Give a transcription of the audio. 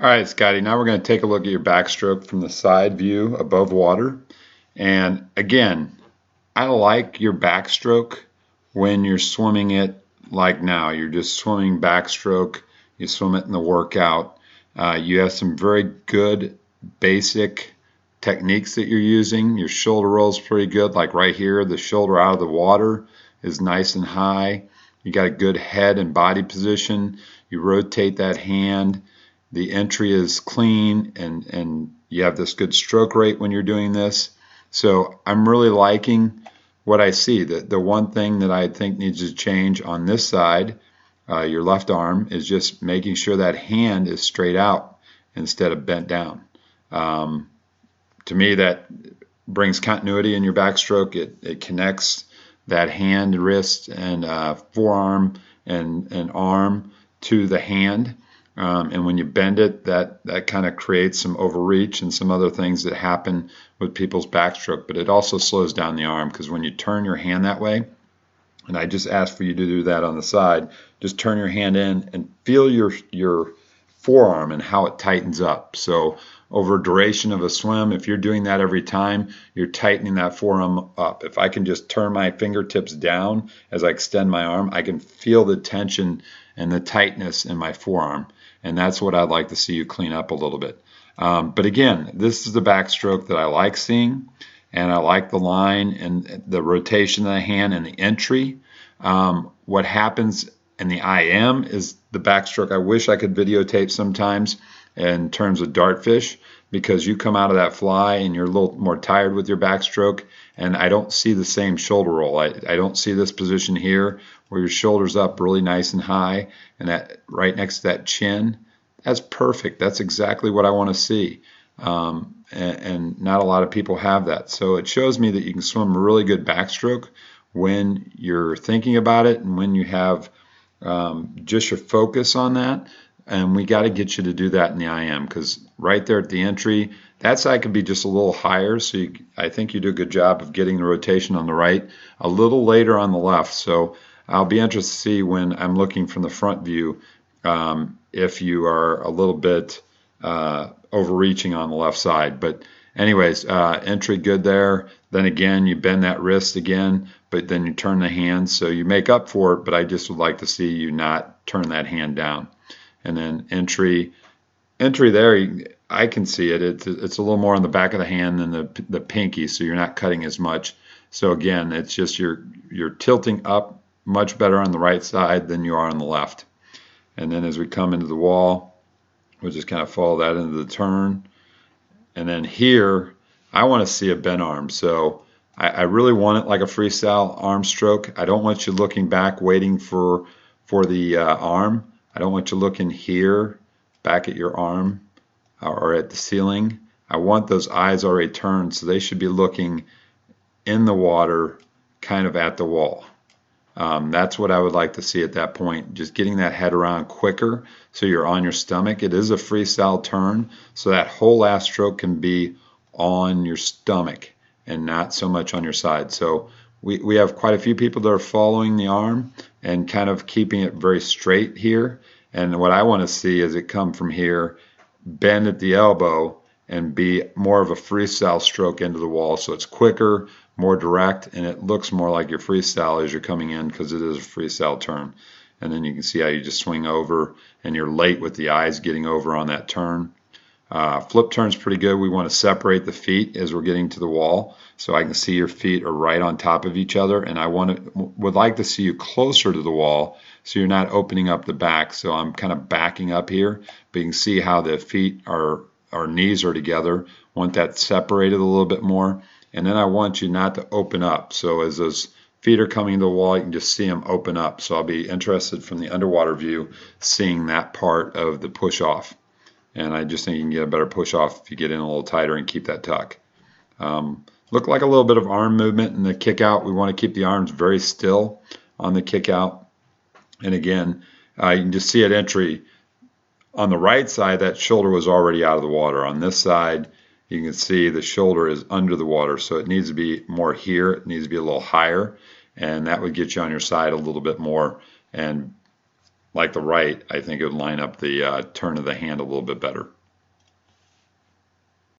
All right, Scotty, now we're going to take a look at your backstroke from the side view above water. And again, I like your backstroke when you're swimming it like now. You're just swimming backstroke. You swim it in the workout. You have some very good basic techniques that you're using. Your shoulder roll is pretty good. Like right here, the shoulder out of the water is nice and high. You got a good head and body position. You rotate that hand. The entry is clean, and you have this good stroke rate when you're doing this. So I'm really liking what I see. The one thing that I think needs to change on this side, your left arm, is just making sure that hand is straight out instead of bent down. To me, that brings continuity in your backstroke. It connects that hand, wrist, and forearm and arm to the hand. And when you bend it, that kind of creates some overreach and some other things that happen with people's backstroke. But it also slows down the arm, because when you turn your hand that way, and I just asked for you to do that on the side, just turn your hand in and feel your forearm and how it tightens up. So over a duration of a swim, if you're doing that every time, you're tightening that forearm up. If I can just turn my fingertips down as I extend my arm, I can feel the tension and the tightness in my forearm. And that's what I'd like to see you clean up a little bit. But again, this is the backstroke that I like seeing, and I like the line and the rotation of the hand and the entry. What happens in the IM is the backstroke. I wish I could videotape sometimes in terms of dartfish, because you come out of that fly and you're a little more tired with your backstroke, and I don't see the same shoulder roll. I don't see this position here where your shoulder's up really nice and high, and that right next to that chin. That's perfect. That's exactly what I want to see. And not a lot of people have that. So it shows me that you can swim a really good backstroke when you're thinking about it and when you have just your focus on that. And we got to get you to do that in the IM, because right there at the entry, that side could be just a little higher. So I think you do a good job of getting the rotation on the right, a little later on the left. So I'll be interested to see when I'm looking from the front view if you are a little bit overreaching on the left side. But anyways, entry good there. Then again, you bend that wrist again, but then you turn the hand. So you make up for it, but I just would like to see you not turn that hand down. And then entry there, I can see it. It's a little more on the back of the hand than the pinky, so you're not cutting as much. So again, it's just you're tilting up much better on the right side than you are on the left. And then as we come into the wall, we'll just kind of follow that into the turn. And then here, I want to see a bent arm. So I really want it like a freestyle arm stroke. I don't want you looking back waiting for the arm. I don't want you looking here back at your arm or at the ceiling. I want those eyes already turned, so they should be looking in the water, kind of at the wall. That's what I would like to see at that point, just getting that head around quicker so you're on your stomach. It is a freestyle turn, so that whole last stroke can be on your stomach and not so much on your side. So we have quite a few people that are following the arm and kind of keeping it very straight here. And what I want to see is it come from here, bend at the elbow, and be more of a freestyle stroke into the wall. So it's quicker, more direct, and it looks more like your freestyle as you're coming in, because it is a freestyle turn. And then you can see how you just swing over, and you're late with the eyes getting over on that turn. Flip turn's pretty good. We want to separate the feet as we're getting to the wall, so I can see your feet are right on top of each other, and I would like to see you closer to the wall so you're not opening up the back. So I'm kind of backing up here, but you can see how the feet are, our knees are together. Want that separated a little bit more, and then I want you not to open up. So as those feet are coming to the wall, you can just see them open up. So I'll be interested from the underwater view seeing that part of the push off. And I just think you can get a better push off if you get in a little tighter and keep that tuck. Look like a little bit of arm movement in the kick out. We want to keep the arms very still on the kick out. And again, you can just see at entry on the right side, that shoulder was already out of the water. On this side, you can see the shoulder is under the water. So it needs to be more here. It needs to be a little higher. And that would get you on your side a little bit more and like the right, I think it would line up the turn of the hand a little bit better.